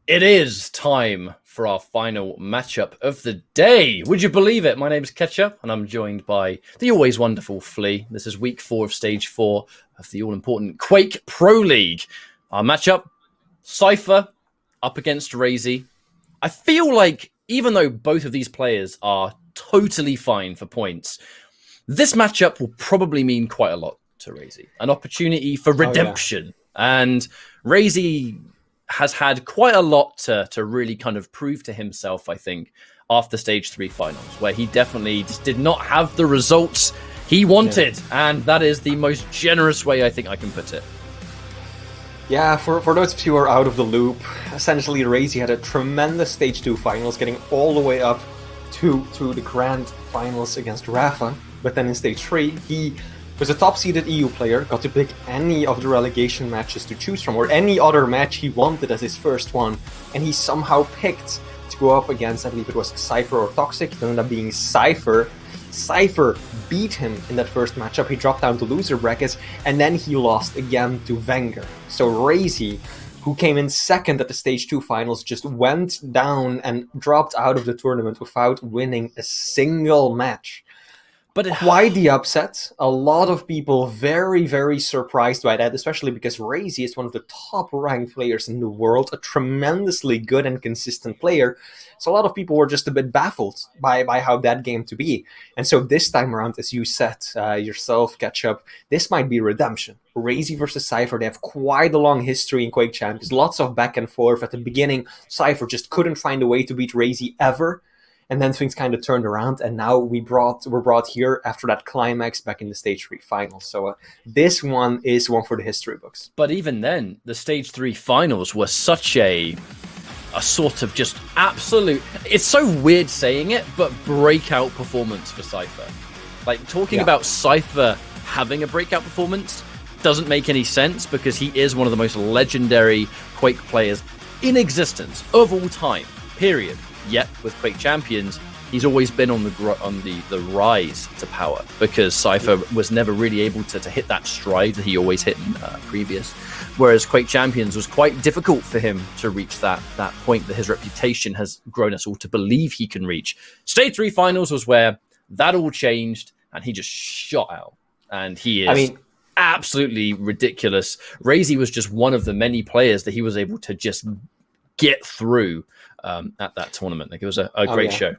It is time for our final matchup of the day. Would you believe it? My name is Ketchup, and I'm joined by the always wonderful Flea. This is week 4 of stage 4 of the all-important Quake Pro League. Our matchup, Cypher up against Raisy. I feel like even though both of these players are totally fine for points, this matchup will probably mean quite a lot to Raisy. An opportunity for redemption. And Raisy has had quite a lot to really kind of prove to himself, I think, after stage 3 finals, where he definitely just did not have the results he wanted. Yeah. And that is the most generous way I think I can put it. Yeah, for those of you who are out of the loop, essentially Raisy had a tremendous stage 2 finals, getting all the way up to the grand finals against Rafa. But then in stage 3, he was a top-seeded EU player, got to pick any of the relegation matches to choose from, or any other match he wanted as his first one, and he somehow picked to go up against, I believe it was Cypher or Toxic. It ended up being Cypher. Cypher beat him in that first matchup. He dropped down to loser brackets, and then he lost again to Wenger. So Raisy, who came in second at the stage 2 finals, just went down and dropped out of the tournament without winning a single match. But quite the upset. A lot of people very, very surprised by that, especially because Raisy is one of the top-ranked players in the world, a tremendously good and consistent player. So a lot of people were just a bit baffled by how that game to be. And so this time around, as you said yourself, Ketchup, this might be redemption. Raisy versus Cypher, they have quite a long history in Quake Champions, lots of back and forth. At the beginning, Cypher just couldn't find a way to beat Raisy ever. And then things kind of turned around, and now we're brought here after that climax back in the stage 3 finals. So this one is one for the history books. But even then, the stage 3 finals were such a sort of just absolute, it's so weird saying it, but breakout performance for Cypher. Like, talking about Cypher having a breakout performance doesn't make any sense, because he is one of the most legendary Quake players in existence of all time, period. Yet with Quake Champions, he's always been on the rise to power, because Cypher was never really able to hit that stride that he always hit in previous. Whereas Quake Champions was quite difficult for him to reach that point that his reputation has grown us all to believe he can reach. Stage 3 finals was where that all changed, and he just shot out. And he is absolutely ridiculous. Raisy was just one of the many players that he was able to just get through at that tournament. Like, it was a great show.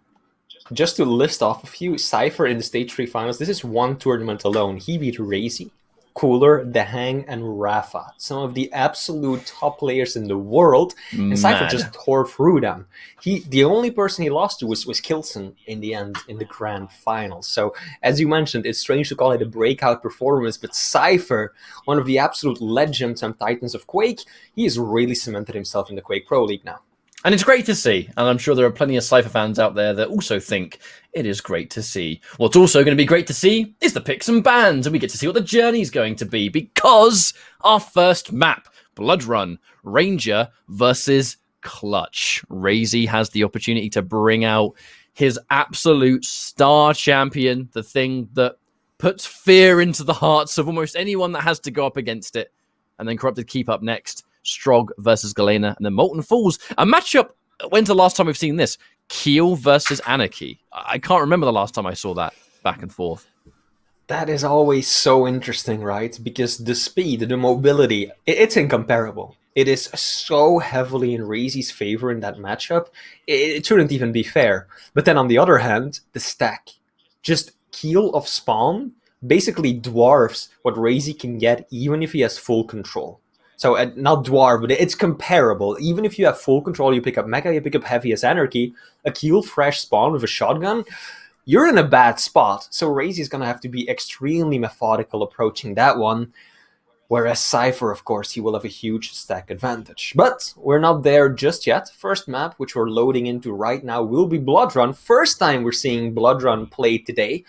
Just to list off a few, Cypher in the stage 3 finals, this is one tournament alone. He beat Raisy, Cooler, The Hang, and Rafa, some of the absolute top players in the world, and Cypher just tore through them. The only person he lost to was Kilson in the end in the grand finals. So, as you mentioned, it's strange to call it a breakout performance, but Cypher, one of the absolute legends and titans of Quake, he has really cemented himself in the Quake Pro League now. And it's great to see, and I'm sure there are plenty of Cypher fans out there that also think it is great to see. What's also going to be great to see is the picks and bans, and we get to see what the journey's going to be, because our first map, Blood Run, Ranger versus Clutch. Raisy has the opportunity to bring out his absolute star champion, the thing that puts fear into the hearts of almost anyone that has to go up against it, and then Corrupted Keep up next. Strog versus Galena, and then Molten Falls. A matchup, when's the last time we've seen this? Keel versus Anarchy. I can't remember the last time I saw that back and forth. That is always so interesting, right? Because the speed, the mobility, it's incomparable. It is so heavily in Raisy's favor in that matchup, it shouldn't even be fair. But then on the other hand, the stack. Just Keel of Spawn basically dwarfs what Raisy can get even if he has full control. So, not dwarf, but it's comparable. Even if you have full control, you pick up Mecha, you pick up Heavy as Anarchy, a Keel fresh spawn with a shotgun, you're in a bad spot. So Raisy is going to have to be extremely methodical approaching that one. Whereas Cypher, of course, he will have a huge stack advantage. But we're not there just yet. First map, which we're loading into right now, will be Blood Run. First time we're seeing Blood Run played today.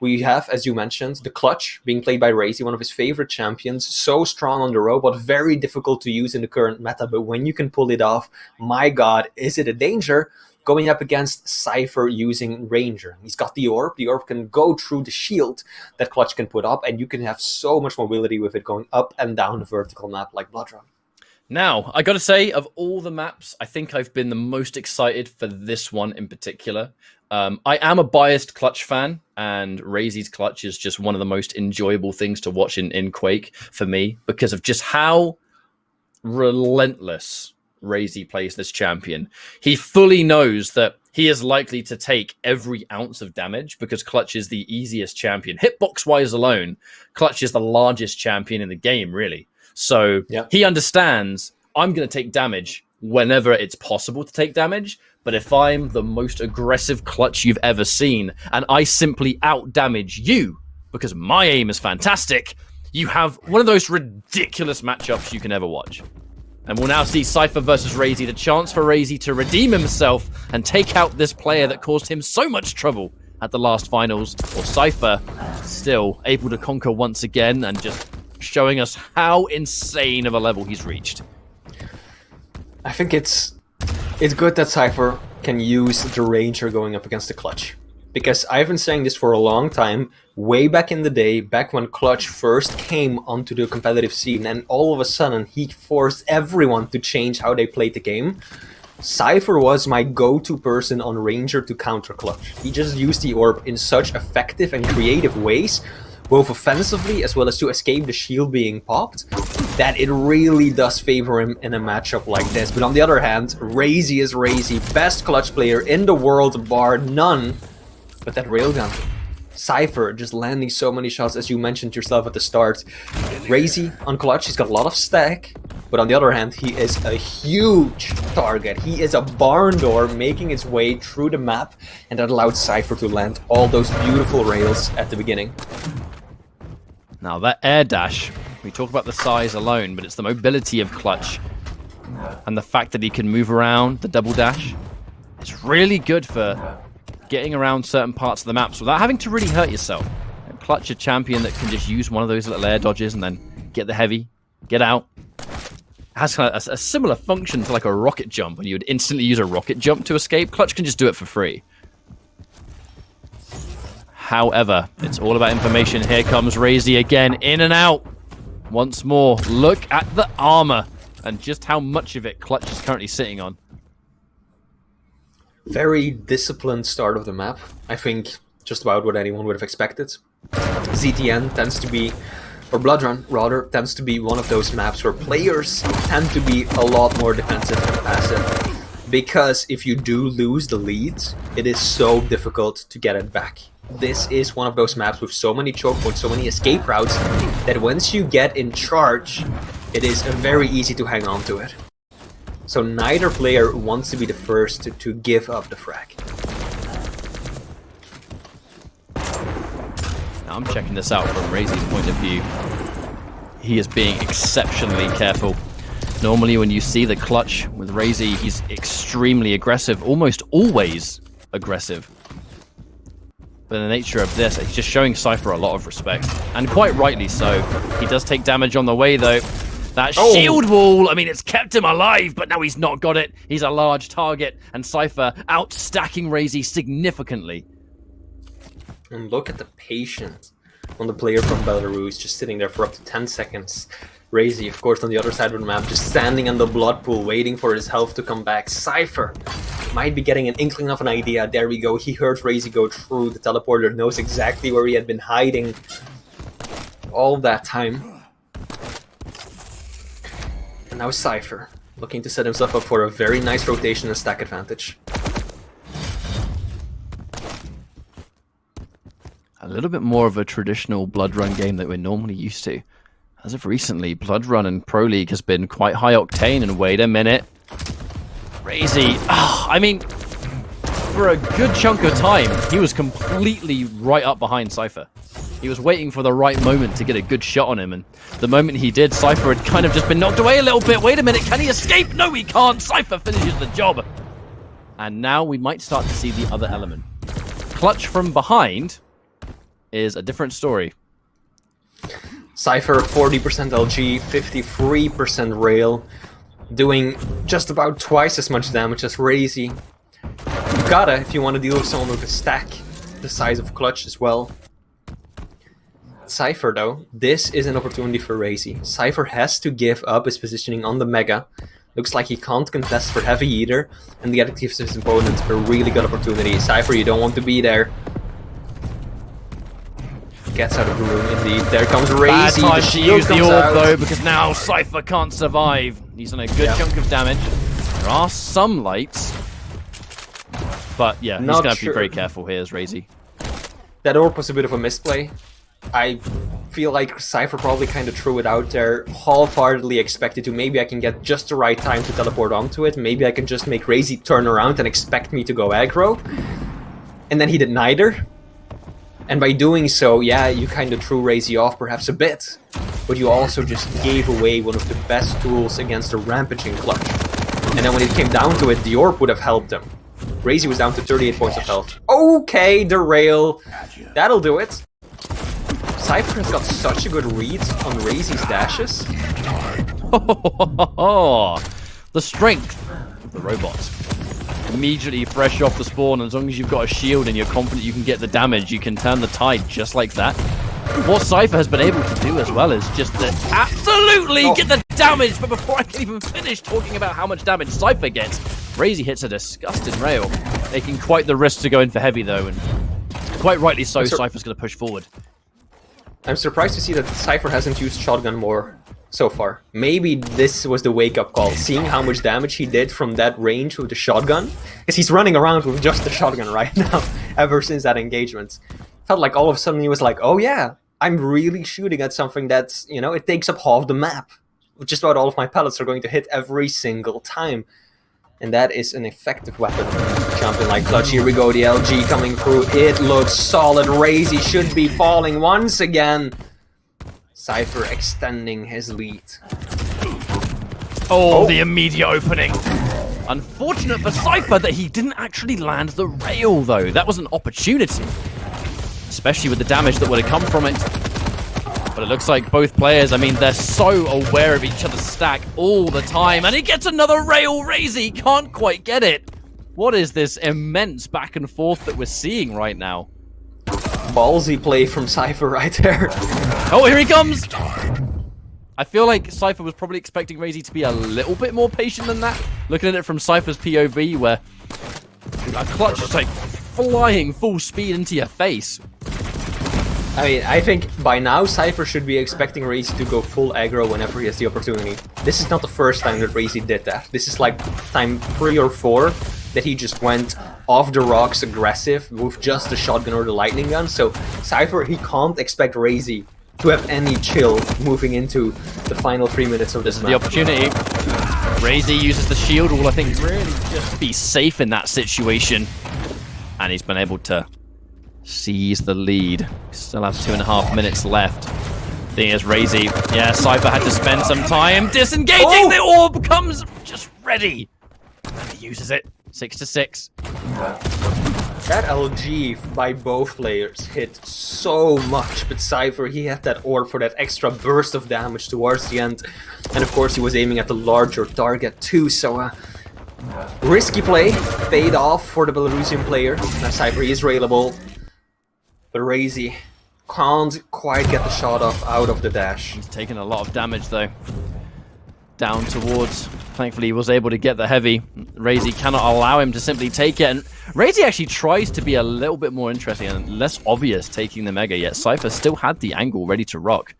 We have, as you mentioned, the Clutch being played by Raisy, one of his favorite champions. So strong on the robot, very difficult to use in the current meta, but when you can pull it off, my god, is it a danger? Going up against Cypher using Ranger. He's got the orb. The orb can go through the shield that Clutch can put up, and you can have so much mobility with it going up and down the vertical map like Blood Run. Now, I gotta say, of all the maps, I think I've been the most excited for this one in particular. I am a biased Clutch fan, and Raisy's Clutch is just one of the most enjoyable things to watch in Quake for me because of just how relentless Raisy plays this champion. He fully knows that he is likely to take every ounce of damage because Clutch is the easiest champion. Hitbox-wise alone, Clutch is the largest champion in the game, really. So he understands I'm going to take damage whenever it's possible to take damage. But if I'm the most aggressive Clutch you've ever seen and I simply out-damage you because my aim is fantastic, you have one of those ridiculous matchups you can ever watch. And we'll now see Cypher versus Raisy, the chance for Raisy to redeem himself and take out this player that caused him so much trouble at the last finals. Or Cypher still able to conquer once again and just showing us how insane of a level he's reached. I think it's good that Cypher can use the Ranger going up against the Clutch. Because I've been saying this for a long time, way back in the day, back when Clutch first came onto the competitive scene, and all of a sudden he forced everyone to change how they played the game. Cypher was my go-to person on Ranger to counter Clutch. He just used the orb in such effective and creative ways, both offensively as well as to escape the shield being popped, that it really does favor him in a matchup like this. But on the other hand, Raisy is Raisy, best Clutch player in the world bar none. But that railgun, Cypher just landing so many shots, as you mentioned yourself at the start. Raisy on Clutch, he's got a lot of stack, but on the other hand, he is a huge target. He is a barn door making its way through the map, and that allowed Cypher to land all those beautiful rails at the beginning. Now that air dash, we talk about the size alone, but it's the mobility of Clutch and the fact that he can move around, the double dash. It's really good for getting around certain parts of the maps without having to really hurt yourself. And Clutch, a champion that can just use one of those little air dodges and then get the heavy, get out. Has kind of a similar function to like a rocket jump, when you would instantly use a rocket jump to escape. Clutch can just do it for free. However, it's all about information. Here comes Raisy again, in and out. Once more, look at the armor and just how much of it Clutch is currently sitting on. Very disciplined start of the map. I think just about what anyone would have expected. ZTN tends to be, or Blood Run rather, tends to be one of those maps where players tend to be a lot more defensive and passive. Because if you do lose the lead, it is so difficult to get it back. This is one of those maps with so many choke points, so many escape routes, that once you get in charge, it is very easy to hang on to it. So neither player wants to be the first to give up the frag. Now I'm checking this out from Raisy's point of view. He is being exceptionally careful. Normally when you see the Clutch with Raisy, he's extremely aggressive, almost always aggressive. But the nature of this, he's just showing Cypher a lot of respect. And quite rightly so. He does take damage on the way though. That shield wall, I mean, it's kept him alive, but now he's not got it. He's a large target, and Cypher outstacking Raisy significantly. And look at the patience on the player from Belarus, just sitting there for up to 10 seconds. Raisy, of course, on the other side of the map, just standing in the blood pool, waiting for his health to come back. Cypher might be getting an inkling of an idea. There we go. He heard Raisy go through the teleporter, knows exactly where he had been hiding all that time. And now Cypher, looking to set himself up for a very nice rotation and stack advantage. A little bit more of a traditional Blood Run game that we're normally used to. As of recently, Blood Run and Pro League has been quite high octane, and wait a minute. Raisy, I mean, for a good chunk of time, he was completely right up behind Cypher. He was waiting for the right moment to get a good shot on him, and the moment he did, Cypher had kind of just been knocked away a little bit. Wait a minute, can he escape? No, he can't. Cypher finishes the job. And now we might start to see the other element. Clutch from behind is a different story. Cypher 40% LG, 53% rail, doing just about twice as much damage as Raisy. You gotta, if you want to deal with someone with a stack the size of Clutch as well. Cypher, though, this is an opportunity for Raisy. Cypher has to give up his positioning on the Mega. Looks like he can't contest for Heavy either, and that gives his opponent a really good opportunity. Cypher, you don't want to be there. Gets out of the room, indeed. There comes Raisy. Bad time The to shield use the comes orb, out. though, because now Cypher can't survive. He's on a good chunk of damage. There are some lights. But yeah, he's Not going to have to sure. be very careful here as Raisy. That orb was a bit of a misplay. I feel like Cypher probably kind of threw it out there, half-heartedly expected to. Maybe I can get just the right time to teleport onto it. Maybe I can just make Raisy turn around and expect me to go aggro. And then he did neither. And by doing so, yeah, you kind of threw Raisy off perhaps a bit. But you also just gave away one of the best tools against a rampaging clutch. And then when it came down to it, the orb would have helped him. Raisy was down to 38 points of health. Okay, the rail. That'll do it. Cypher has got such a good read on Raisy's dashes. The strength of the robot. Immediately fresh off the spawn, as long as you've got a shield and you're confident you can get the damage, you can turn the tide just like that. What Cypher has been able to do as well is just to absolutely get the damage, but before I can even finish talking about how much damage Cypher gets, Raisy hits a disgusting rail, making quite the risk to go in for heavy though, and quite rightly so, Cypher's going to push forward. I'm surprised to see that Cypher hasn't used shotgun more so far. Maybe this was the wake-up call, seeing how much damage he did from that range with the shotgun. Because he's running around with just the shotgun right now, ever since that engagement. Felt like all of a sudden he was like, oh yeah, I'm really shooting at something that's, you know, it takes up half the map. Just about all of my pellets are going to hit every single time. And that is an effective weapon. Jumping like clutch, here we go, the LG coming through. It looks solid. Raisy should be falling once again. Cypher extending his lead. Oh, the immediate opening. Unfortunate for Cypher that he didn't actually land the rail, though. That was an opportunity. Especially with the damage that would have come from it. But it looks like both players, I mean, they're so aware of each other's stack all the time. And he gets another rail. Raisy can't quite get it. What is this immense back and forth that we're seeing right now? Ballsy play from Cypher right there. Oh, here he comes! I feel like Cypher was probably expecting Raisy to be a little bit more patient than that. Looking at it from Cypher's POV, where a clutch is like flying full speed into your face. I mean, I think by now Cypher should be expecting Raisy to go full aggro whenever he has the opportunity. This is not the first time that Raisy did that. This is like time 3 or 4 that he just went off the rocks aggressive with just the shotgun or the lightning gun. So Cypher, he can't expect Raisy to have any chill moving into the final 3 minutes of this map. The opportunity. Raisy uses the shield wall, I think, really just to be safe in that situation. And he's been able to seize the lead. Still has 2.5 minutes left. Thing is, Raisy, yeah, Cypher had to spend some time disengaging. Oh! The orb comes just ready. And he uses it. 6-6. That LG by both players hit so much, but Cypher, he had that orb for that extra burst of damage towards the end. And of course he was aiming at the larger target too, so risky play, paid off for the Belarusian player. Now Cypher is railable, but Raisy can't quite get the shot off out of the dash. He's taken a lot of damage though. Down towards, thankfully he was able to get the heavy. Raisy cannot allow him to simply take it, and Raisy actually tries to be a little bit more interesting and less obvious taking the mega, yet Cypher still had the angle ready to rock.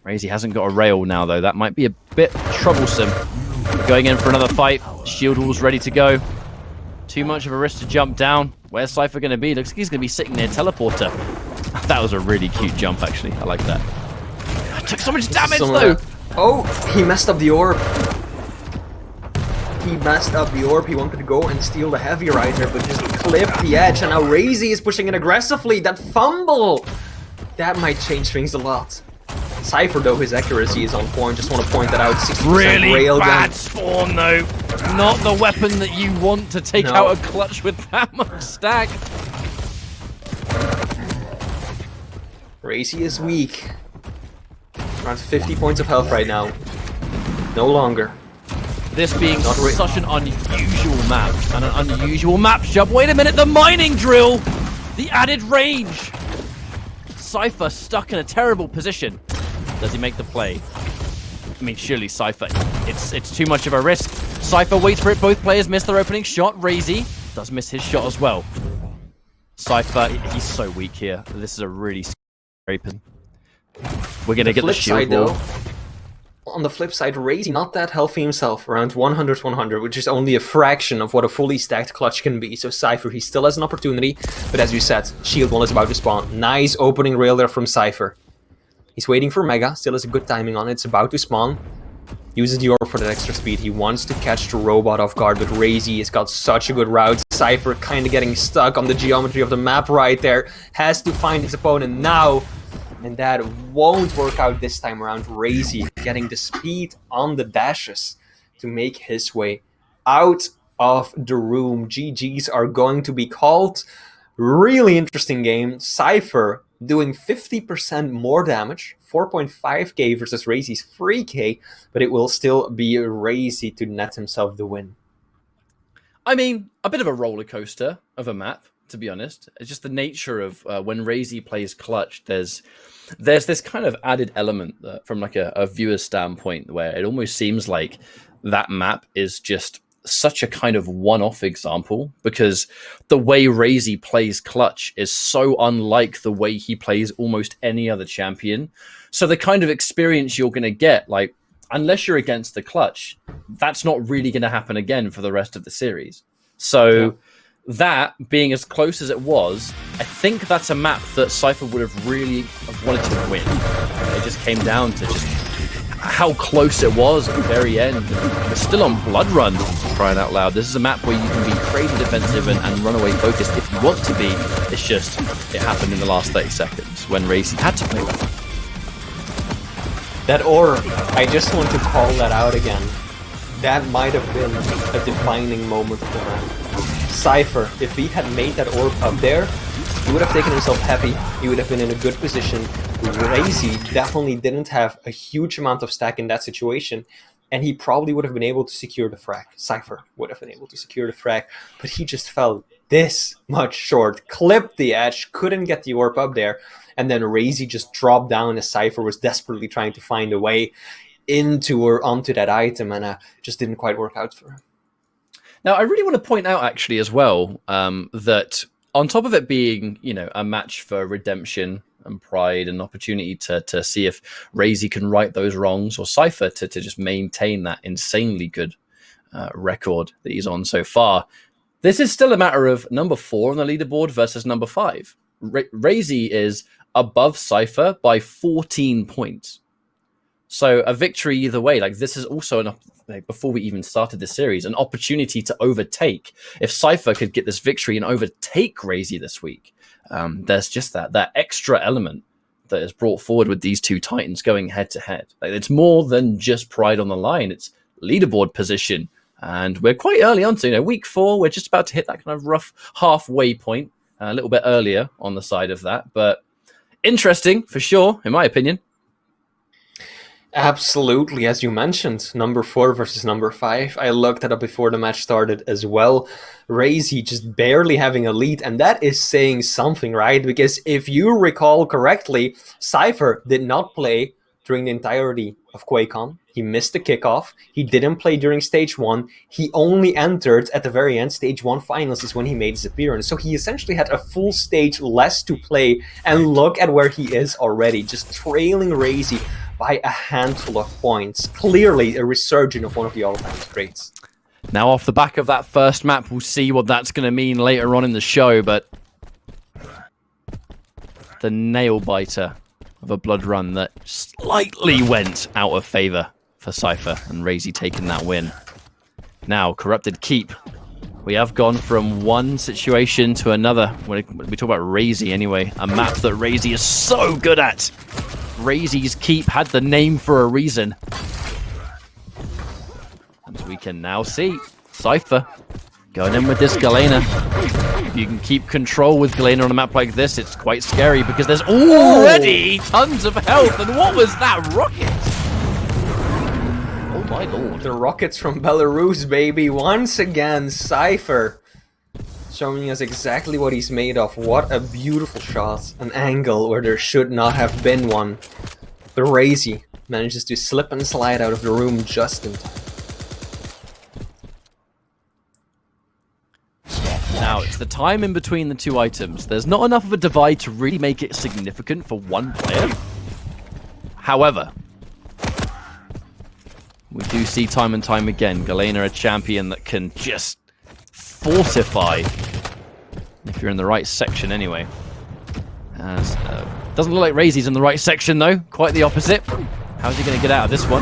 Raisy hasn't got a rail now though, that might be a bit troublesome. Going in for another fight, shield wall's ready to go. Too much of a risk to jump down. Where's Cypher going to be? Looks like he's going to be sitting near teleporter. That was a really cute jump actually, I like that. I took so much damage though! Oh, he messed up the orb. He messed up the orb. He wanted to go and steal the heavy right there, but just clipped the edge. And now Raisy is pushing it aggressively. That fumble! That might change things a lot. Cypher, though, his accuracy is on point. Just want to point that out. 60% really railgun. Bad spawn, though. Not the weapon that you want to take out a clutch with that much stack. Raisy is weak. Around 50 points of health right now. No longer. This being such an unusual map, and an unusual map job. Wait a minute, the mining drill! The added range! Cypher stuck in a terrible position. Does he make the play? I mean, surely Cypher, it's too much of a risk. Cypher waits for it, both players miss their opening shot. Raisy does miss his shot as well. Cypher, he's so weak here. This is a really scary pin. We're gonna get the shield wall. On the flip side, Raisy not that healthy himself, around 100-100, which is only a fraction of what a fully stacked clutch can be. So Cypher, he still has an opportunity, but as you said, shield wall is about to spawn. Nice opening rail there from Cypher. He's waiting for Mega, still has a good timing on it, it's about to spawn. Uses the orb for that extra speed, he wants to catch the robot off guard, but Raisy has got such a good route. Cypher kind of getting stuck on the geometry of the map right there, has to find his opponent now. And that won't work out this time around. Raisy getting the speed on the dashes to make his way out of the room. GGs are going to be called. Really interesting game. Cypher doing 50% more damage. 4.5k versus Raisy's 3k. But it will still be Raisy to net himself the win. I mean, a bit of a roller coaster of a map, to be honest. It's just the nature of when Raisy plays clutch, there's this kind of added element from like a viewer's standpoint where it almost seems like that map is just such a kind of one-off example, because the way Raisy plays clutch is so unlike the way he plays almost any other champion. So the kind of experience you're going to get, like, unless you're against the clutch, that's not really going to happen again for the rest of the series. So that being as close as it was, I think that's a map that Cypher would have really wanted to win. It just came down to just how close it was at the very end. We're still on Blood Run, crying out loud. This is a map where you can be crazy defensive and runaway focused if you want to be. It's just, it happened in the last 30 seconds when Raisy had to play that. That orb, I just want to call that out again. That might have been a defining moment for him. Cypher, if he had made that orb up there, he would have taken himself heavy, he would have been in a good position. Raisy definitely didn't have a huge amount of stack in that situation, and he probably would have been able to secure the frag. Cypher would have been able to secure the frag, but he just fell this much short, clipped the edge, couldn't get the orb up there, and then Raisy just dropped down as Cypher was desperately trying to find a way into or onto that item, and just didn't quite work out for him. Now, I really want to point out, actually, as well, that on top of it being, you know, a match for redemption and pride and opportunity to see if Raisy can right those wrongs, or Cypher to just maintain that insanely good record that he's on so far, this is still a matter of number 4 on the leaderboard versus number 5. Raisy is above Cypher by 14 points. So a victory either way, like this is also before we even started this series, an opportunity to overtake. If Cypher could get this victory and overtake Raisy this week, there's just that extra element that is brought forward with these two titans going head to head. Like, it's more than just pride on the line; it's leaderboard position, and we're quite early on. So week 4, we're just about to hit that kind of rough halfway point, a little bit earlier on the side of that, but interesting for sure, in my opinion. Absolutely, as you mentioned, number 4 versus number 5. I looked that up before the match started as well. Raisy just barely having a lead, and that is saying something, right? Because if you recall correctly, Cypher did not play during the entirety of QuakeCon. He missed the kickoff. He didn't play during Stage 1. He only entered at the very end. Stage 1 finals is when he made his appearance. So he essentially had a full stage less to play, and look at where he is already, just trailing Raisy by a handful of points. Clearly a resurgence of one of the all-time greats. Now, off the back of that first map, we'll see what that's going to mean later on in the show, but the nail-biter of a blood run that slightly went out of favor for Cypher, and Raisy taking that win. Now, Corrupted Keep. We have gone from one situation to another. When we talk about Raisy anyway, a map that Raisy is so good at. Raisy's Keep had the name for a reason. As we can now see, Cypher going in with this Galena. If you can keep control with Galena on a map like this, it's quite scary because there's already tons of health. And what was that rocket? Oh my lord. The rockets from Belarus, baby. Once again, Cypher showing us exactly what he's made of. What a beautiful shot. An angle where there should not have been one. The Raisy manages to slip and slide out of the room just in time. Now, it's the time in between the two items. There's not enough of a divide to really make it significant for one player. However, we do see time and time again, Galena a champion that can just fortify, if you're in the right section anyway. As, doesn't look like Raisy's in the right section though, quite the opposite. How's he going to get out of this one?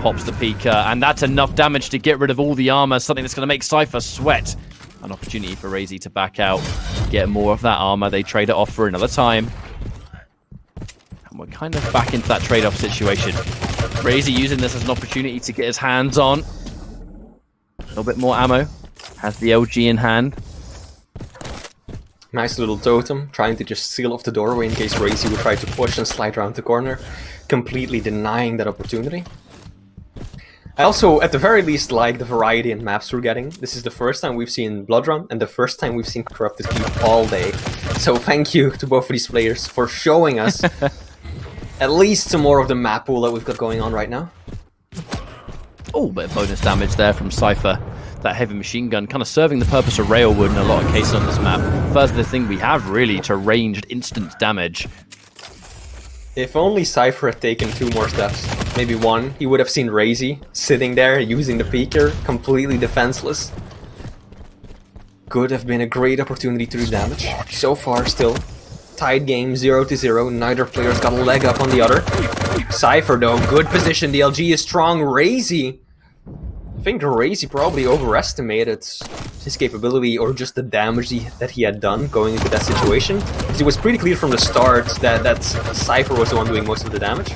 Pops the Pika, and that's enough damage to get rid of all the armor, something that's going to make Cypher sweat. An opportunity for Raisy to back out, get more of that armor. They trade it off for another time. And we're kind of back into that trade-off situation. Raisy using this as an opportunity to get his hands on a little bit more ammo. Has the LG in hand. Nice little totem, trying to just seal off the doorway in case Raisy would try to push and slide around the corner, completely denying that opportunity. I also, at the very least, like the variety in maps we're getting. This is the first time we've seen Blood Run, and the first time we've seen Corrupted Keep all day. So thank you to both of these players for showing us at least some more of the map pool that we've got going on right now. Oh, bit of bonus damage there from Cypher. That heavy machine gun kind of serving the purpose of Railwood in a lot of cases on this map. First, the thing we have really to ranged instant damage. If only Cypher had taken 2 more steps, maybe 1, he would have seen Raisy sitting there using the peeker, completely defenseless. Could have been a great opportunity to do damage. So far, still tied game, 0-0. Neither player's got a leg up on the other. Cypher, though, good position. The LG is strong. Raisy, I think Raisy probably overestimated his capability or just the damage that he had done going into that situation. Because it was pretty clear from the start that Cypher was the one doing most of the damage.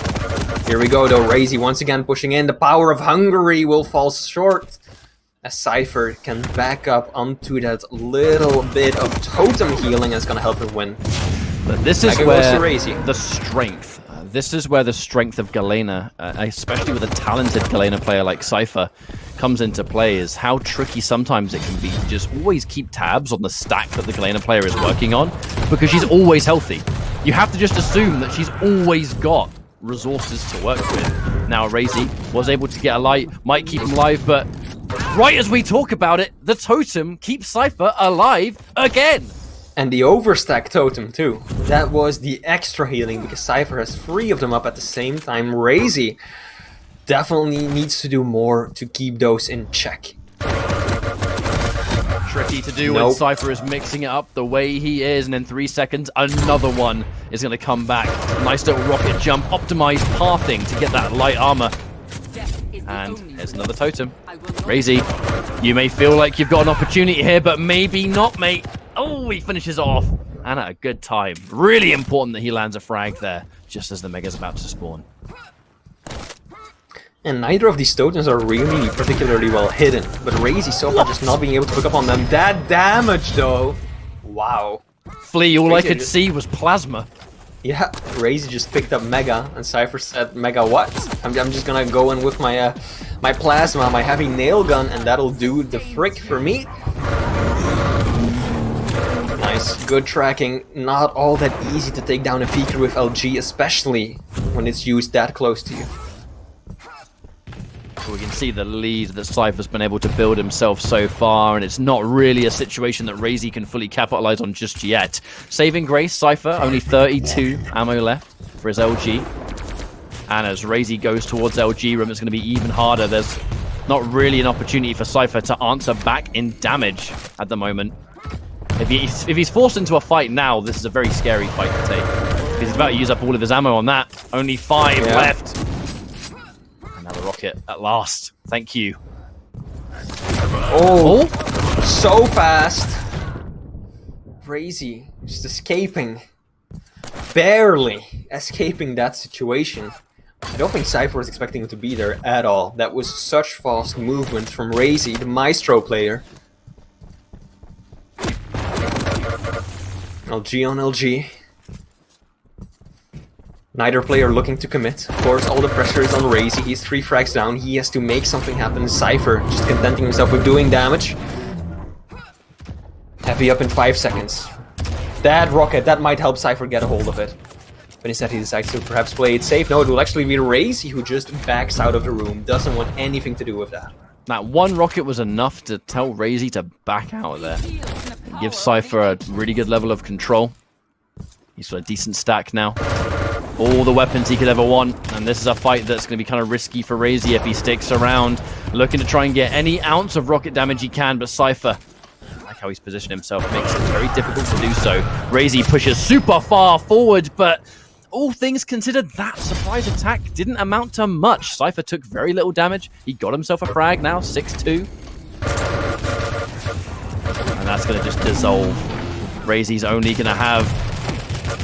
Here we go, though. Raisy once again pushing in. The power of Hungary will fall short, as Cypher can back up onto that little bit of totem healing that's going to help him win. But this is where the strength, this is where the strength of Galena, especially with a talented Galena player like Cypher, comes into play, is how tricky sometimes it can be to just always keep tabs on the stack that the Galena player is working on, because she's always healthy. You have to just assume that she's always got resources to work with. Now Raisy was able to get a light, might keep him alive, but right as we talk about it, the totem keeps Cypher alive again. And the overstack totem too. That was the extra healing because Cypher has 3 of them up at the same time. Raisy definitely needs to do more to keep those in check. Tricky to do when Cypher is mixing it up the way he is, and in 3 seconds another one is going to come back. Nice little rocket jump, optimized pathing to get that light armor. And there's another totem. Raisy, you may feel like you've got an opportunity here, but maybe not, mate. Oh, he finishes off, and at a good time. Really important that he lands a frag there, just as the Mega's about to spawn. And neither of these totems are really particularly well hidden, but Raisy so far just not being able to pick up on them. That damage, though. Wow. Flea, all I could see was plasma. Yeah, Raisy just picked up Mega, and Cypher said, Mega what? I'm just gonna go in with my my plasma, my heavy nail gun, and that'll do the frick for me. Nice, good tracking. Not all that easy to take down a peeker with LG, especially when it's used that close to you. We can see the lead that Cypher's been able to build himself so far, and it's not really a situation that Raisy can fully capitalize on just yet. Saving grace, Cypher, only 32 ammo left for his LG. And as Raisy goes towards LG room, it's going to be even harder. There's not really an opportunity for Cypher to answer back in damage at the moment. If he's forced into a fight now, this is a very scary fight to take, because he's about to use up all of his ammo on that. Only 5 left. Another rocket at last. Thank you. Oh, so fast. Raisy just escaping. Barely escaping that situation. I don't think Cypher was expecting him to be there at all. That was such fast movement from Raisy, the Maestro player. LG on LG. Neither player looking to commit. Of course, all the pressure is on Raisy. He's 3 frags down. He has to make something happen. Cypher just contenting himself with doing damage. Heavy up in 5 seconds. That rocket, that might help Cypher get a hold of it. But instead he decides to perhaps play it safe. No, it will actually be Raisy who just backs out of the room. Doesn't want anything to do with that. That one rocket was enough to tell Raisy to back out of there. Give Cypher a really good level of control. He's got a decent stack now. All the weapons he could ever want. And this is a fight that's going to be kind of risky for Raisy if he sticks around. Looking to try and get any ounce of rocket damage he can, but Cypher, I like how he's positioned himself, makes it very difficult to do so. Raisy pushes super far forward, but all things considered, that surprise attack didn't amount to much. Cypher took very little damage. He got himself a frag now, 6-2. And that's going to just dissolve. Raisy's only going to have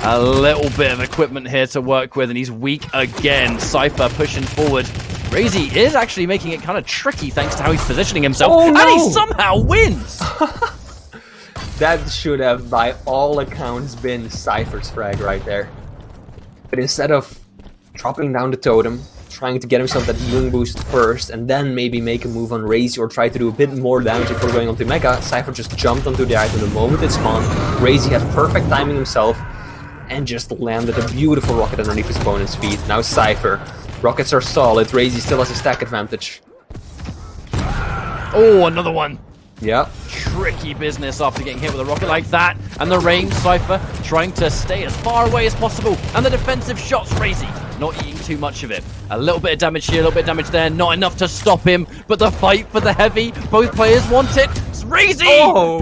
a little bit of equipment here to work with, and he's weak again. Cypher pushing forward. Raisy is actually making it kind of tricky thanks to how he's positioning himself. Oh, no! And he somehow wins! That should have, by all accounts, been Cypher's frag right there. But instead of dropping down the totem, trying to get himself that healing boost first, and then maybe make a move on Raisy or try to do a bit more damage before going onto Mega, Cypher just jumped onto the item the moment it spawned. Raisy had perfect timing himself, and just landed a beautiful rocket underneath his opponent's feet. Now Cypher. Rockets are solid. Raisy still has a stack advantage. Oh, another one. Yeah. Tricky business after getting hit with a rocket like that. And the range, Cypher trying to stay as far away as possible. And the defensive shots, Raisy not eating too much of it. A little bit of damage here, a little bit of damage there. Not enough to stop him. But the fight for the heavy, both players want it. Raisy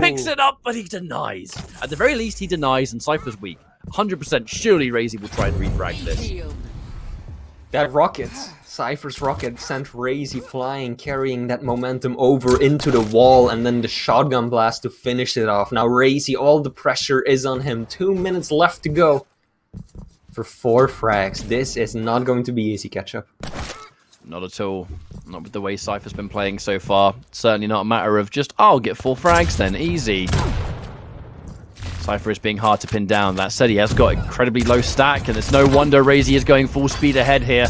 picks it up, but he denies. At the very least, he denies, and Cypher's weak. 100% surely Raisy will try and refrag this. That rocket, Cypher's rocket, sent Raisy flying, carrying that momentum over into the wall, and then the shotgun blast to finish it off. Now Raisy, all the pressure is on him. 2 minutes left to go for 4 frags. This is not going to be easy, Ketchup. Not at all. Not with the way Cypher's been playing so far. Certainly not a matter of just, I'll get 4 frags then, easy. Cypher is being hard to pin down. That said, he has got incredibly low stack, and it's no wonder Raisy is going full speed ahead here.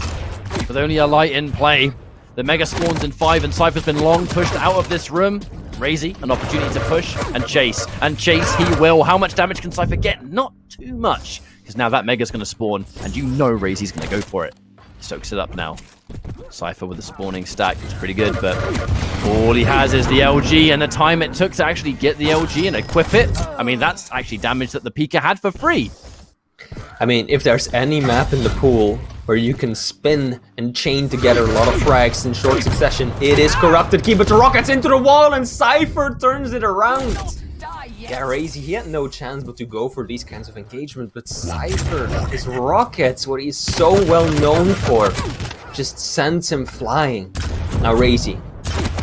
With only a light in play, the Mega spawns in 5, and Cypher's been long pushed out of this room. Raisy, an opportunity to push and chase. And chase he will. How much damage can Cypher get? Not too much, because now that Mega's going to spawn, and you know Raisy's going to go for it. He soaks it up now. Cypher with the spawning stack is pretty good, but all he has is the LG, and the time it took to actually get the LG and equip it. I mean, that's actually damage that the Pika had for free. I mean, if there's any map in the pool where you can spin and chain together a lot of frags in short succession, it is Corrupted Key, but the rockets into the wall, and Cypher turns it around. Yeah, Raisy, he had no chance but to go for these kinds of engagement, but Cypher, his rockets, what he's so well known for, just sends him flying. Now Raisy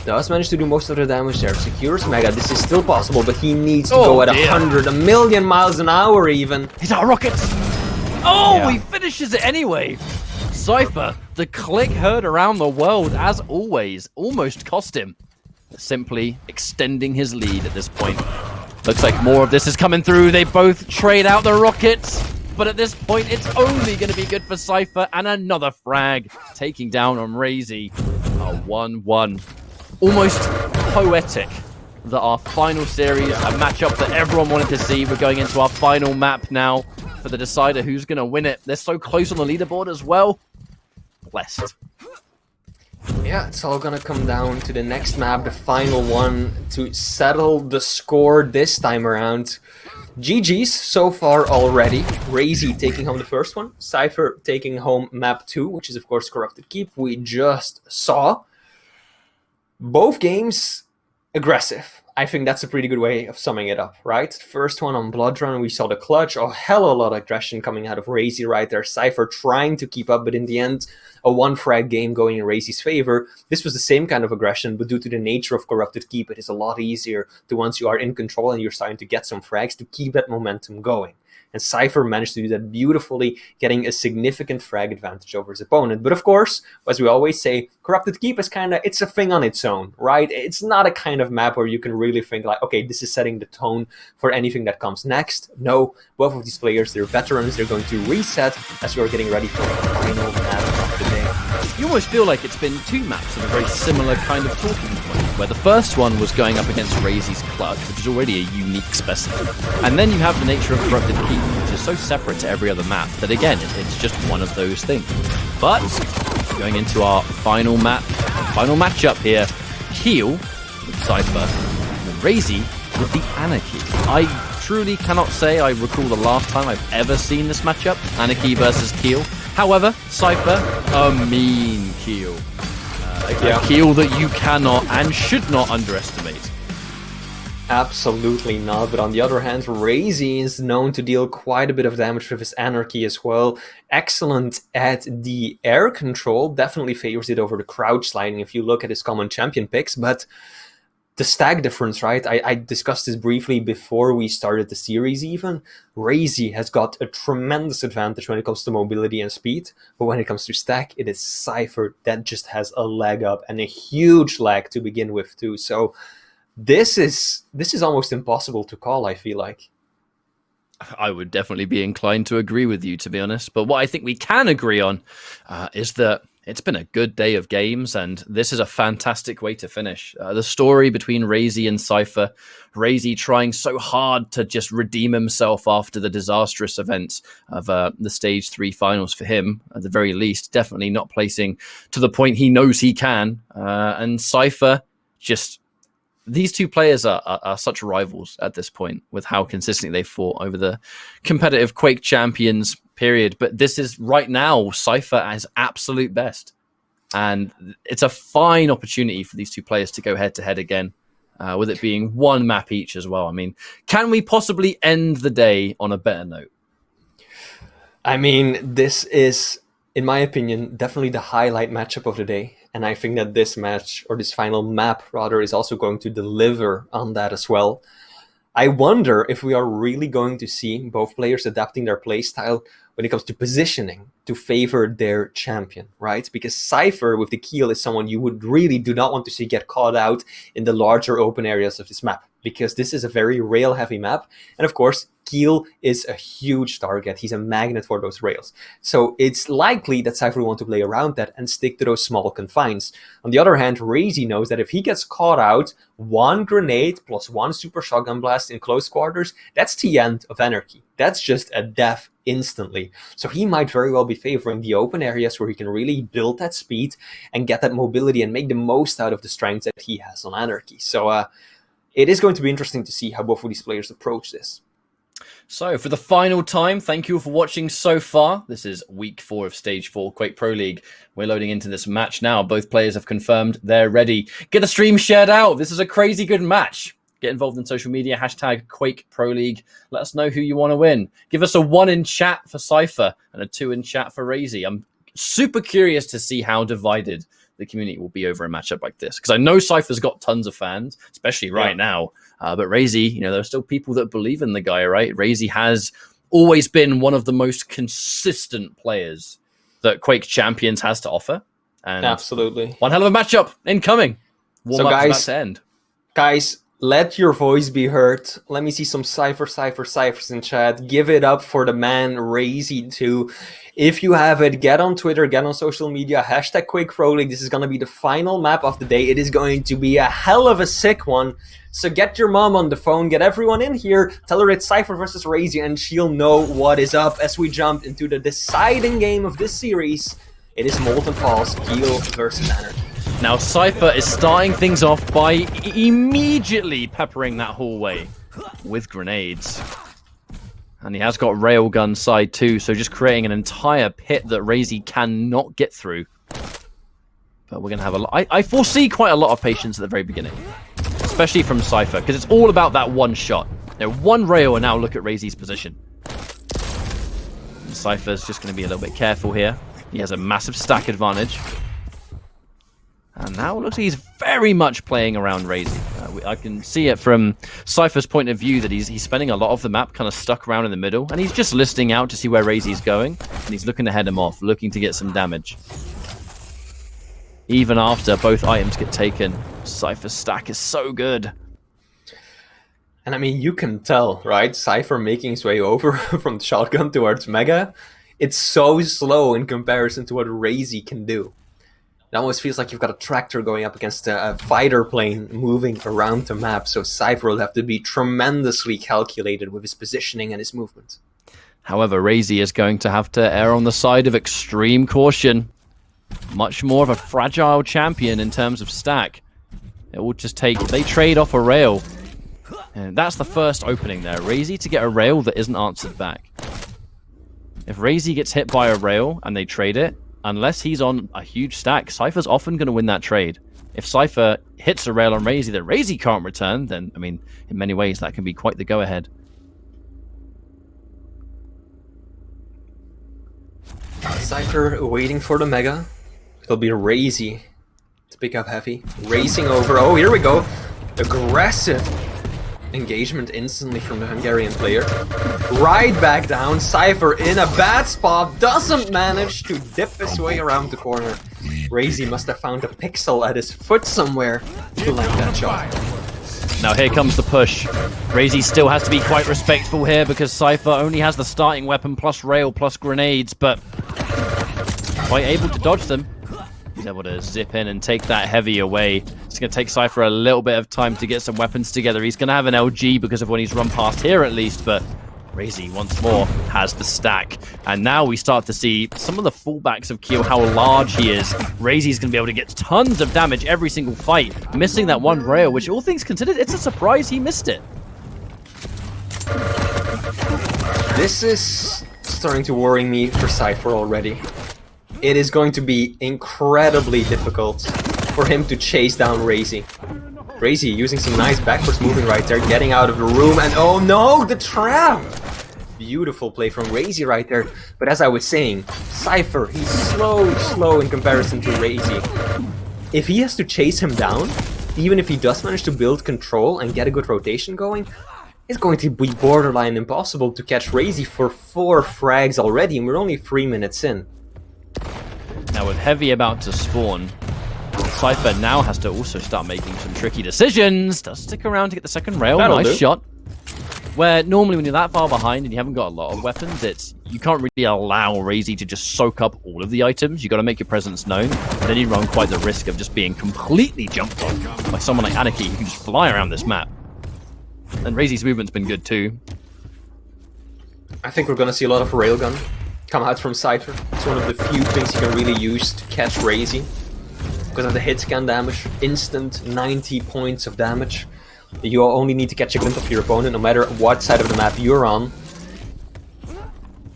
does manage to do most of the damage there, secures Mega. This is still possible, but he needs to go at 100, a million miles an hour even. He's out of rockets. Oh, he finishes it anyway. Cypher, the click heard around the world as always, almost cost him. Simply extending his lead at this point. Looks like more of this is coming through. They both trade out the rockets. But at this point, it's only going to be good for Cypher, and another frag taking down on Raisy. A 1-1. Almost poetic that our final series, a matchup that everyone wanted to see. We're going into our final map now for the decider who's going to win it. They're so close on the leaderboard as well. Blessed. Yeah, it's all gonna come down to the next map, the final one, to settle the score this time around. GG's so far already. Raisy taking home the first one, Cypher taking home map 2, which is of course Corrupted Keep, we just saw. Both games aggressive. I think that's a pretty good way of summing it up, right? First one on Blood Run, we saw the clutch, a hell of a lot of aggression coming out of Raisy right there. Cypher trying to keep up, but in the end, a one-frag game going in Raisy's favor. This was the same kind of aggression, but due to the nature of Corrupted Keep, it is a lot easier to, once you are in control and you're starting to get some frags, to keep that momentum going. And Cypher managed to do that beautifully, getting a significant frag advantage over his opponent. But of course, as we always say, Corrupted Keep is it's a thing on its own, right? It's not a kind of map where you can really think like, okay, this is setting the tone for anything that comes next. No, both of these players, they're veterans, they're going to reset as we're getting ready for the final map of the day. you almost feel like it's been 2 maps of a very similar kind of talking point, where the first one was going up against Raisy's clutch, which is already a unique specimen. And then you have the nature of Corrupted Keep, which is so separate to every other map that, again, it's just one of those things. But going into our final matchup here, Keel with Cypher, and Raisy with the Anarchy. I truly cannot say I recall the last time I've ever seen this matchup, Anarchy versus Keel. However, Cypher, a mean Keel. A Keel that you cannot and should not underestimate. Absolutely not, but on the other hand, Raisy is known to deal quite a bit of damage with his Anarchy as well. Excellent at the air control, definitely favors it over the crouch sliding if you look at his common champion picks, but the stack difference, right? I discussed this briefly before we started the series even. Raisy has got a tremendous advantage when it comes to mobility and speed, but when it comes to stack, it is Cypher that just has a leg up, and a huge leg to begin with too. So this is almost impossible to call, I feel like. I would definitely be inclined to agree with you, to be honest. But what I think we can agree on is that it's been a good day of games, and this is a fantastic way to finish. The story between Raisy and Cypher, Raisy trying so hard to just redeem himself after the disastrous events of the Stage 3 finals for him, at the very least, definitely not placing to the point he knows he can. And Cypher, just... These two players are such rivals at this point with how consistently they fought over the competitive Quake Champions period. But this is right now Cypher at his absolute best. And it's a fine opportunity for these two players to go head to head again, with it being 1 map each as well. I mean, can we possibly end the day on a better note? I mean, this is, in my opinion, definitely the highlight matchup of the day. And I think that this match, or this final map rather, is also going to deliver on that as well. I wonder if we are really going to see both players adapting their playstyle when it comes to positioning to favor their champion, right? Because Cypher with the Keel is someone you would really do not want to see get caught out in the larger open areas of this map, because this is a very rail-heavy map. And of course, Keel is a huge target. He's a magnet for those rails. So it's likely that Cypher will want to play around that and stick to those small confines. On the other hand, Raisy knows that if he gets caught out, 1 grenade plus 1 super shotgun blast in close quarters, that's the end of Anarchy. That's just a death instantly. So he might very well be favoring the open areas where he can really build that speed and get that mobility and make the most out of the strengths that he has on Anarchy. So it is going to be interesting to see how both of these players approach this. So, for the final time, thank you all for watching so far. This is week 4 of Stage 4 Quake Pro League. We're loading into this match now. Both players have confirmed they're ready. Get the stream shared out. This is a crazy good match. Get involved in social media, hashtag Quake Pro League. Let us know who you want to win. Give us a 1 in chat for Cypher and a 2 in chat for Raisy. I'm super curious to see how divided the community will be over a matchup like this, because I know Cypher's got tons of fans, especially right now. But Raisy, there are still people that believe in the guy, right? Raisy has always been one of the most consistent players that Quake Champions has to offer. And absolutely. One hell of a matchup incoming. So guys, let your voice be heard. Let me see some Cyphers in chat. Give it up for the man Raisy too. If you have it, get on Twitter, get on social media, hashtag Quake Pro League. This is going to be the final map of the day. It is going to be a hell of a sick one. So get your mom on the phone, get everyone in here, tell her it's Cypher versus Raisy, and she'll know what is up as we jump into the deciding game of this series. It is Molten Falls, Keel versus Anarchy. Now Cypher is starting things off by immediately peppering that hallway with grenades. And he has got railgun side too, so just creating an entire pit that Raisy cannot get through. But we're going to have I foresee quite a lot of patience at the very beginning, especially from Cypher, because it's all about that one shot. One rail, and now look at Raisy's position. And Cypher's just going to be a little bit careful here. He has a massive stack advantage. And now it looks like he's very much playing around Raisy. I can see it from Cypher's point of view that he's spending a lot of the map kind of stuck around in the middle, and he's just listening out to see where Raisy's going, and he's looking to head him off, looking to get some damage. Even after both items get taken, Cypher's stack is so good. And I mean, you can tell, right? Cypher making his way over from the shotgun towards Mega. It's so slow in comparison to what Raisy can do. It almost feels like you've got a tractor going up against a fighter plane moving around the map, so Cypher will have to be tremendously calculated with his positioning and his movement. However, Raisy is going to have to err on the side of extreme caution. Much more of a fragile champion in terms of stack. It will just take... They trade off a rail. And that's the first opening there. Raisy to get a rail that isn't answered back. If Raisy gets hit by a rail and they trade it, unless he's on a huge stack, Cypher's often going to win that trade. If Cypher hits a rail on Raisy that Raisy can't return, then, I mean, in many ways, that can be quite the go-ahead. Cypher waiting for the Mega. It'll be Raisy to pick up Heavy. Racing over. Oh, here we go. Aggressive engagement instantly from the Hungarian player. Right back down. Cypher in a bad spot. Doesn't manage to dip his way around the corner. Raisy must have found a pixel at his foot somewhere to land that shot. Now here comes the push. Raisy still has to be quite respectful here because Cypher only has the starting weapon plus rail plus grenades, but quite able to dodge them. He's able to zip in and take that Heavy away. It's going to take Cypher a little bit of time to get some weapons together. He's going to have an LG because of when he's run past here at least, but Raisy once more has the stack. And now we start to see some of the fullbacks of Kiel, how large he is. Raisy's going to be able to get tons of damage every single fight, missing that one rail, which all things considered, it's a surprise he missed it. This is starting to worry me for Cypher already. It is going to be incredibly difficult for him to chase down Raisy. Raisy using some nice backwards moving right there, getting out of the room, and oh no, the trap! Beautiful play from Raisy right there. But as I was saying, Cypher, he's slow in comparison to Raisy. If he has to chase him down, even if he does manage to build control and get a good rotation going, it's going to be borderline impossible to catch Raisy for 4 frags already, and we're only 3 minutes in. Now with Heavy about to spawn, Cypher now has to also start making some tricky decisions. Does stick around to get the second rail. Nice shot. Where normally when you're that far behind and you haven't got a lot of weapons, you can't really allow Raisy to just soak up all of the items. You got to make your presence known. And then you run quite the risk of just being completely jumped on by someone like Anarchy who can just fly around this map. And Raisy's movement's been good too. I think we're going to see a lot of railgun come out from Cypher. It's one of the few things you can really use to catch Raisy. Because of the hit scan damage, instant 90 points of damage. You only need to catch a glimpse of your opponent no matter what side of the map you're on.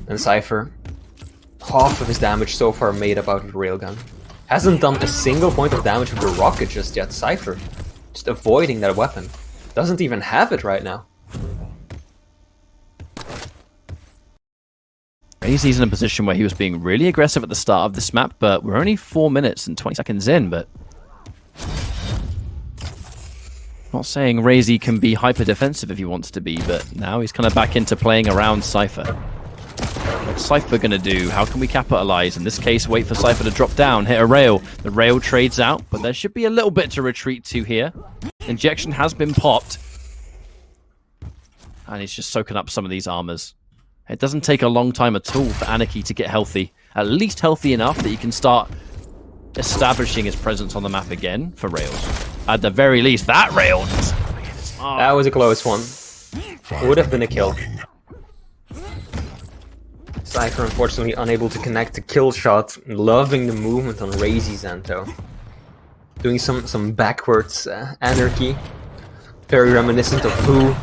And Cypher, half of his damage so far made up out of the railgun. Hasn't done a single point of damage with the rocket just yet. Cypher, just avoiding that weapon. Doesn't even have it right now. Raisy's in a position where he was being really aggressive at the start of this map, but we're only 4 minutes and 20 seconds in, but... Not saying Raisy can be hyper-defensive if he wants to be, but now he's kind of back into playing around Cypher. What's Cypher going to do? How can we capitalize? In this case, wait for Cypher to drop down, hit a rail. The rail trades out, but there should be a little bit to retreat to here. Injection has been popped. And he's just soaking up some of these armors. It doesn't take a long time at all for Anarchy to get healthy. At least healthy enough that he can start establishing his presence on the map again for rails. At the very least, that rail... Oh. That was a close one. Would have been a kill. Cypher unfortunately unable to connect the kill shot. Loving the movement on Raisy's end though. Doing some backwards Anarchy. Very reminiscent of Who.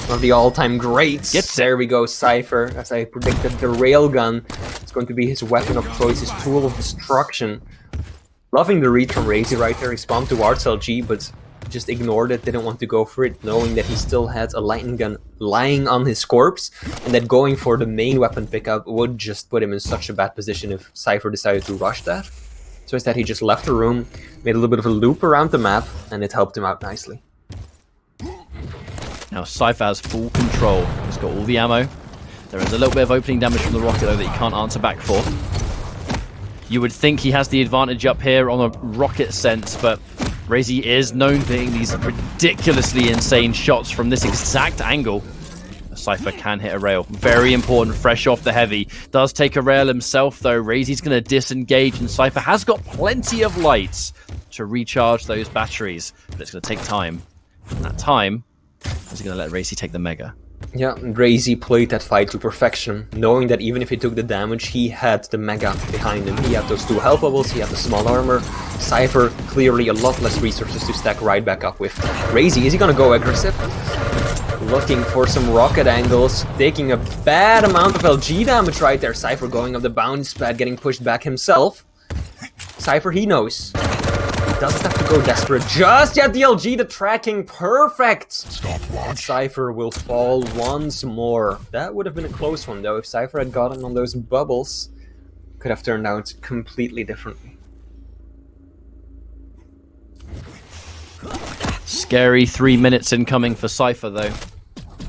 One of the all-time greats. There we go, Cypher. As I predicted, the railgun is going to be his weapon of choice, his tool of destruction. Loving the read from Raisy right there. He spawned towards LG, but just ignored it, didn't want to go for it, knowing that he still had a lightning gun lying on his corpse, and that going for the main weapon pickup would just put him in such a bad position if Cypher decided to rush that. So instead he just left the room, made a little bit of a loop around the map, and it helped him out nicely. Now Cypher has full control. He's got all the ammo. There is a little bit of opening damage from the rocket though that he can't answer back for. You would think he has the advantage up here on a rocket sense, but Raisy is known for hitting these ridiculously insane shots from this exact angle. Cypher can hit a rail. Very important, fresh off the heavy. Does take a rail himself, though. Raisy's going to disengage, and Cypher has got plenty of lights to recharge those batteries, but it's going to take time. And that time is going to let Raisy take the Mega. Yeah, Raisy played that fight to perfection, knowing that even if he took the damage, he had the Mega behind him. He had those 2 health bubbles, he had the small armor. Cypher, clearly a lot less resources to stack right back up with. Raisy, is he gonna go aggressive? Looking for some rocket angles, taking a bad amount of LG damage right there. Cypher going up the bounce pad, getting pushed back himself. Cypher, he knows. Doesn't have to go desperate just yet. The LG, the tracking, perfect. And Cypher will fall once more. That would have been a close one, though. If Cypher had gotten on those bubbles, could have turned out completely differently. Scary 3 minutes incoming for Cypher, though,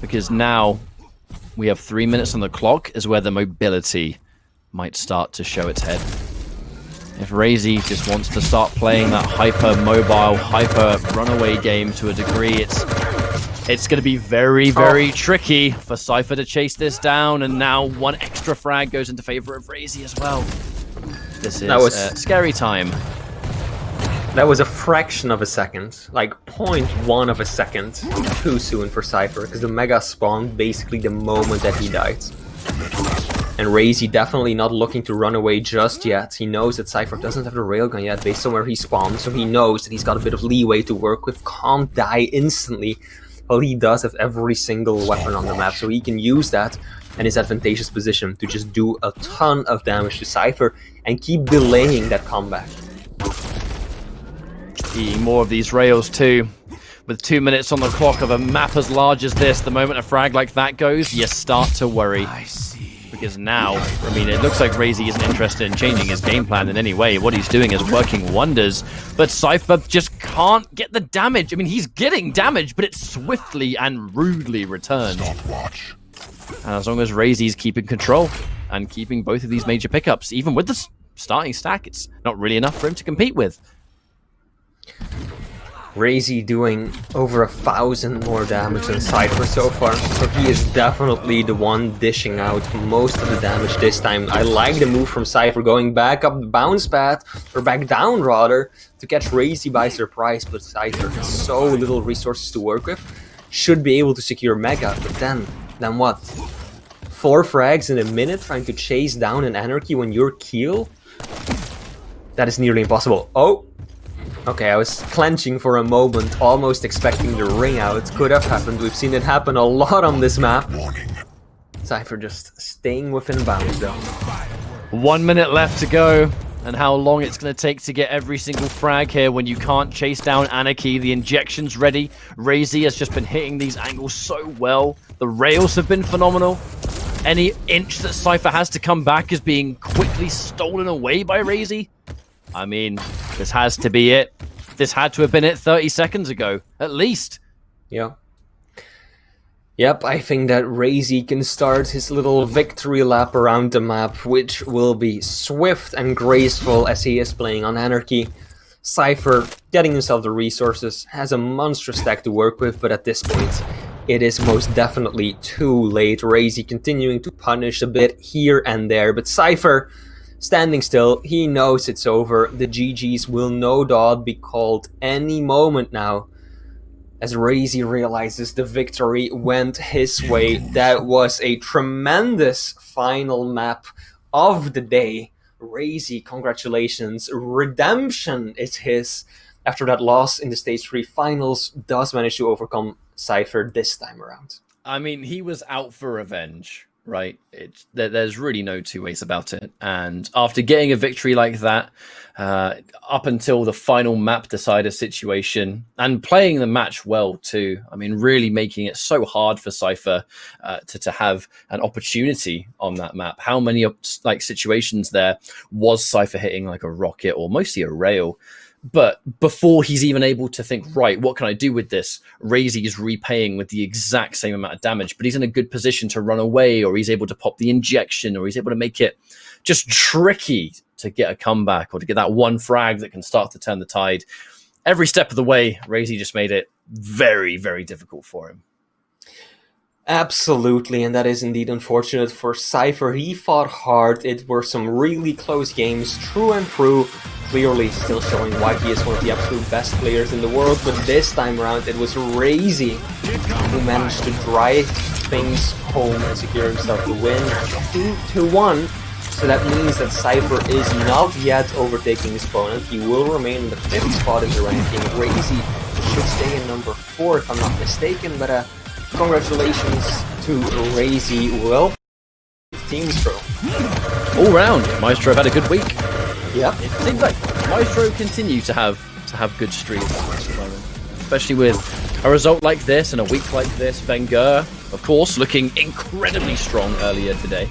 because now we have 3 minutes on the clock is where the mobility might start to show its head. If Raisy just wants to start playing that hyper-mobile, hyper-runaway game to a degree, it's going to be very, very tricky for Cypher to chase this down, and now 1 extra frag goes into favor of Raisy as well. This is scary time. That was a fraction of a second, like 0.1 of a second too soon for Cypher, because the Mega spawned basically the moment that he died. And Raisy definitely not looking to run away just yet. He knows that Cypher doesn't have the railgun yet based on where he spawned, so he knows that he's got a bit of leeway to work with. Can't die instantly. Well, he does have every single weapon on the map, so he can use that and his advantageous position to just do a ton of damage to Cypher and keep delaying that comeback. Eating more of these rails too. With 2 minutes on the clock of a map as large as this, the moment a frag like that goes, you start to worry. I see. Because now, I mean, it looks like Raisy isn't interested in changing his game plan in any way. What he's doing is working wonders. But Cypher just can't get the damage. I mean, he's getting damage, but it's swiftly and rudely returned. Stopwatch. And as long as Raisy's keeping control and keeping both of these major pickups, even with the starting stack, it's not really enough for him to compete with. Raisy doing over 1,000 more damage than Cypher so far, so he is definitely the one dishing out most of the damage this time. I like the move from Cypher going back up the bounce pad, or back down rather, to catch Raisy by surprise, but Cypher has so little resources to work with, should be able to secure Mega, but then what? 4 frags in a minute trying to chase down an Anarchy when you're Keel? That is nearly impossible. Oh! Okay, I was clenching for a moment, almost expecting the ring out. Could have happened. We've seen it happen a lot on this map. Cypher just staying within bounds, though. 1 minute left to go, and how long it's going to take to get every single frag here when you can't chase down Anarchy. The injection's ready. Raisy has just been hitting these angles so well. The rails have been phenomenal. Any inch that Cypher has to come back is being quickly stolen away by Raisy. I mean, this has to be it. This had to have been it 30 seconds ago, at least. Yeah. Yep, I think that Raisy can start his little victory lap around the map, which will be swift and graceful as he is playing on Anarchy. Cypher, getting himself the resources, has a monstrous stack to work with, but at this point, it is most definitely too late. Raisy continuing to punish a bit here and there, but Cypher standing still, he knows it's over. The GGs will no doubt be called any moment now. As Raisy realizes the victory went his way. That was a tremendous final map of the day. Raisy, congratulations. Redemption is his. After that loss in the Stage 3 finals, does manage to overcome Cypher this time around. I mean, he was out for revenge, right? There's really no two ways about it. And after getting a victory like that, up until the final map decider situation, and playing the match well too, I mean, really making it so hard for Cypher to have an opportunity on that map. How many situations there was Cypher hitting like a rocket or mostly a rail? But before he's even able to think, right, what can I do with this? Raisy is repaying with the exact same amount of damage, but he's in a good position to run away, or he's able to pop the injection, or he's able to make it just tricky to get a comeback or to get that one frag that can start to turn the tide. Every step of the way, Raisy just made it very, very difficult for him. Absolutely, and that is indeed unfortunate for Cypher. He fought hard. It were some really close games, through and through. Clearly still showing why he is one of the absolute best players in the world, but this time around it was Raisy who managed to drive things home and secure himself the win 2-1. So that means that Cypher is not yet overtaking his opponent. He will remain in the 5th spot in the ranking. Raisy should stay in number 4 if I'm not mistaken, but congratulations to Raisy. Well, Teamstro. All round, Maestro have had a good week. Yep. It seems like Maestro continue to have good streaks at the moment, especially with a result like this and a week like this. Wenger, of course, looking incredibly strong earlier today.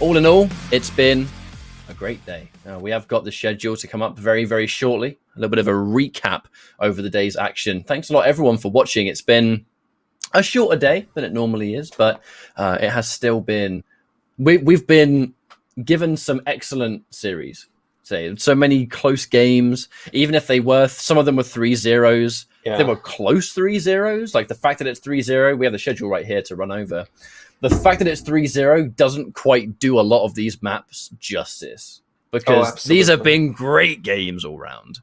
All in all, it's been a great day. We have got the schedule to come up very, very shortly. A little bit of a recap over the day's action. Thanks a lot, everyone, for watching. It's been a shorter day than it normally is, but it has still been... We've been given some excellent series. So many close games, even if they were, some of them were 3-0s. Yeah. They were close 3-0s. Like the fact that it's 3-0, we have the schedule right here to run over. The fact that it's 3-0 doesn't quite do a lot of these maps justice, because these have been great games all round.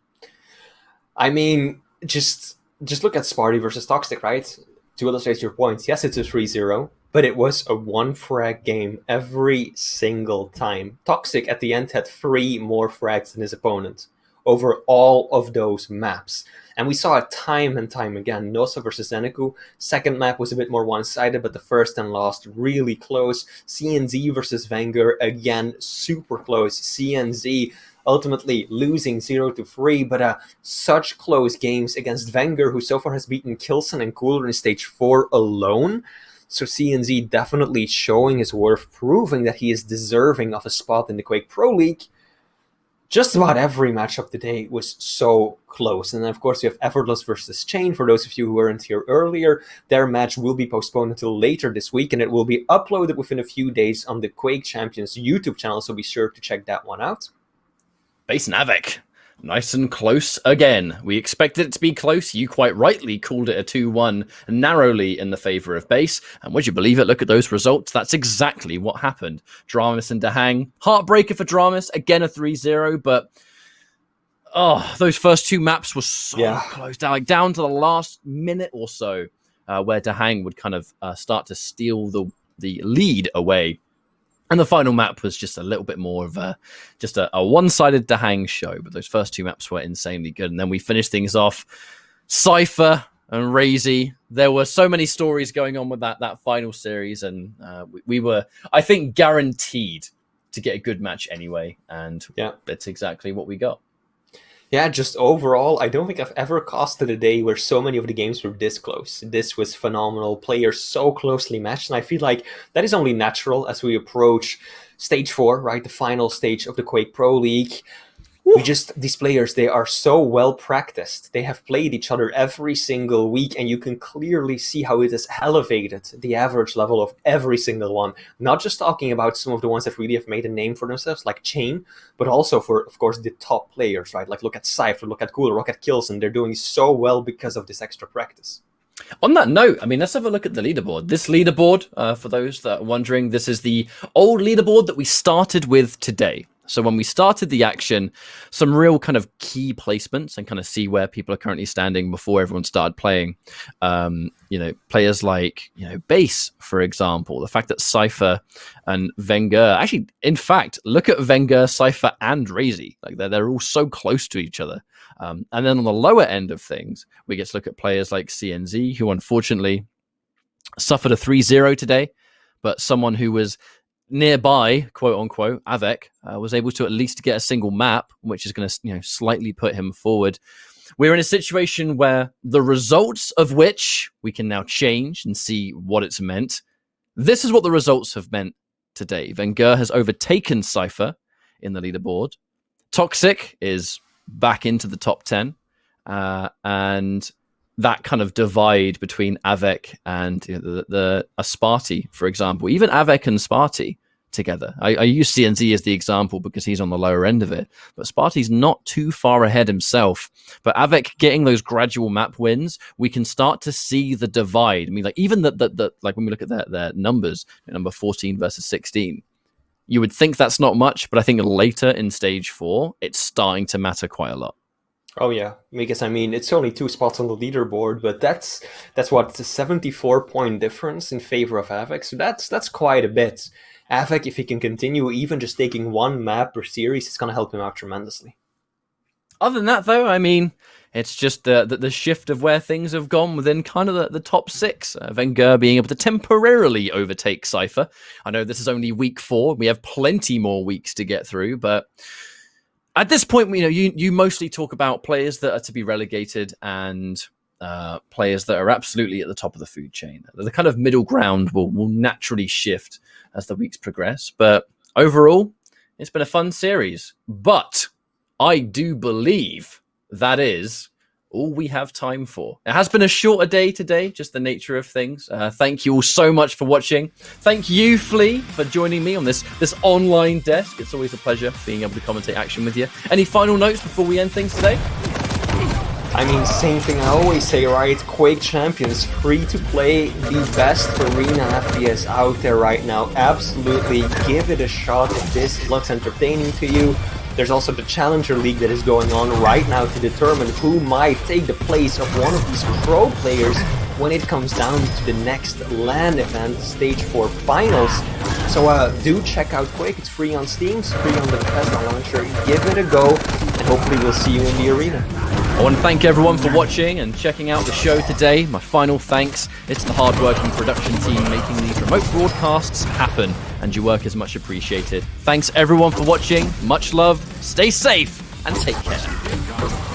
I mean, just look at Sparty versus Toxic, right? To illustrate your point, yes, it's a 3-0, but it was a 1-frag game every single time. Toxic at the end had 3 more frags than his opponent over all of those maps. And we saw it time and time again. Nosa versus Zeneku, second map was a bit more one-sided, but the first and last really close. CNZ versus Wenger, again, super close. CNZ ultimately losing 0-3, but such close games against Wenger, who so far has beaten Kilson and Cooler in stage 4 alone. So CNZ definitely showing his worth, proving that he is deserving of a spot in the Quake Pro League. Just about every matchup today was so close. And then, of course, you have Effortless versus Chain. For those of you who weren't here earlier, their match will be postponed until later this week, and it will be uploaded within a few days on the Quake Champions YouTube channel, so be sure to check that one out. Base Navik, nice and close again. We expected it to be close. You quite rightly called it a 2-1 narrowly in the favor of Base. And would you believe it? Look at those results. That's exactly what happened. Dramis and Dahang. Heartbreaker for Dramis. Again, a 3-0. But, those first 2 maps were so close. Down to the last minute or so, where Dahang would kind of start to steal the lead away. And the final map was just a little bit more of a one-sided Dahang show. But those first 2 maps were insanely good. And then we finished things off. Cypher and Raisy. There were so many stories going on with that final series. And we were, I think, guaranteed to get a good match anyway. And that's exactly what we got. Yeah, just overall, I don't think I've ever casted a day where so many of the games were this close. This was phenomenal. Players so closely matched, and I feel like that is only natural as we approach stage 4, right? The final stage of the Quake Pro League. These players, they are so well practiced. They have played each other every single week, and you can clearly see how it has elevated the average level of every single one. Not just talking about some of the ones that really have made a name for themselves, like Chain, but also for, of course, the top players, right? Like look at Cypher, look at Cooler, look at Kilson. They're doing so well because of this extra practice. On that note, I mean, let's have a look at the leaderboard. This leaderboard, for those that are wondering, this is the old leaderboard that we started with today. So when we started the action, some real kind of key placements and kind of see where people are currently standing before everyone started playing. Players like, Base, for example, the fact that Cypher and Wenger, actually, in fact, look at Wenger, Cypher and Raisy. Like they're all so close to each other. And then on the lower end of things, we get to look at players like CNZ, who unfortunately suffered a 3-0 today, but someone who was nearby, quote unquote, Avec, was able to at least get a single map, which is going to slightly put him forward. We're in a situation where the results of which we can now change and see what it's meant. This is what the results have meant today. Wenger has overtaken Cypher in the leaderboard. Toxic is back into the top 10, and that kind of divide between Avec and the Sparty, for example. Even Avec and Sparty, together. I use CNZ as the example because he's on the lower end of it, but Sparty's not too far ahead himself. But Avec getting those gradual map wins, we can start to see the divide. I mean, like even the like when we look at their numbers, number 14 versus 16, you would think that's not much, but I think later in stage 4, it's starting to matter quite a lot. Oh yeah, because I mean it's only 2 spots on the leaderboard, but that's what, it's a 74-point difference in favor of Avec. So that's quite a bit. Avec, if he can continue even just taking 1 map per series, it's going to help him out tremendously. Other than that, though, I mean, it's just the shift of where things have gone within kind of the top 6. Wenger being able to temporarily overtake Cypher. I know this is only week 4. We have plenty more weeks to get through, but at this point, you mostly talk about players that are to be relegated and players that are absolutely at the top of the food chain. The kind of middle ground will naturally shift as the weeks progress. But overall, it's been a fun series. But I do believe that is all we have time for. It has been a shorter day today, just the nature of things. Thank you all so much for watching. Thank you, Flea, for joining me on this online desk. It's always a pleasure being able to commentate action with you. Any final notes before we end things today? I mean, same thing I always say, right? Quake Champions, free to play, the best arena FPS out there right now. Absolutely give it a shot if this looks entertaining to you. There's also the Challenger League that is going on right now to determine who might take the place of one of these pro players when it comes down to the next LAN event, Stage 4 Finals. So do check out Quake. It's free on Steam, it's free on the Bethesda launcher. Give it a go, and hopefully we'll see you in the arena. I want to thank everyone for watching and checking out the show today. My final thanks is to the hard-working production team making these remote broadcasts happen, and your work is much appreciated. Thanks everyone for watching. Much love, stay safe, and take care.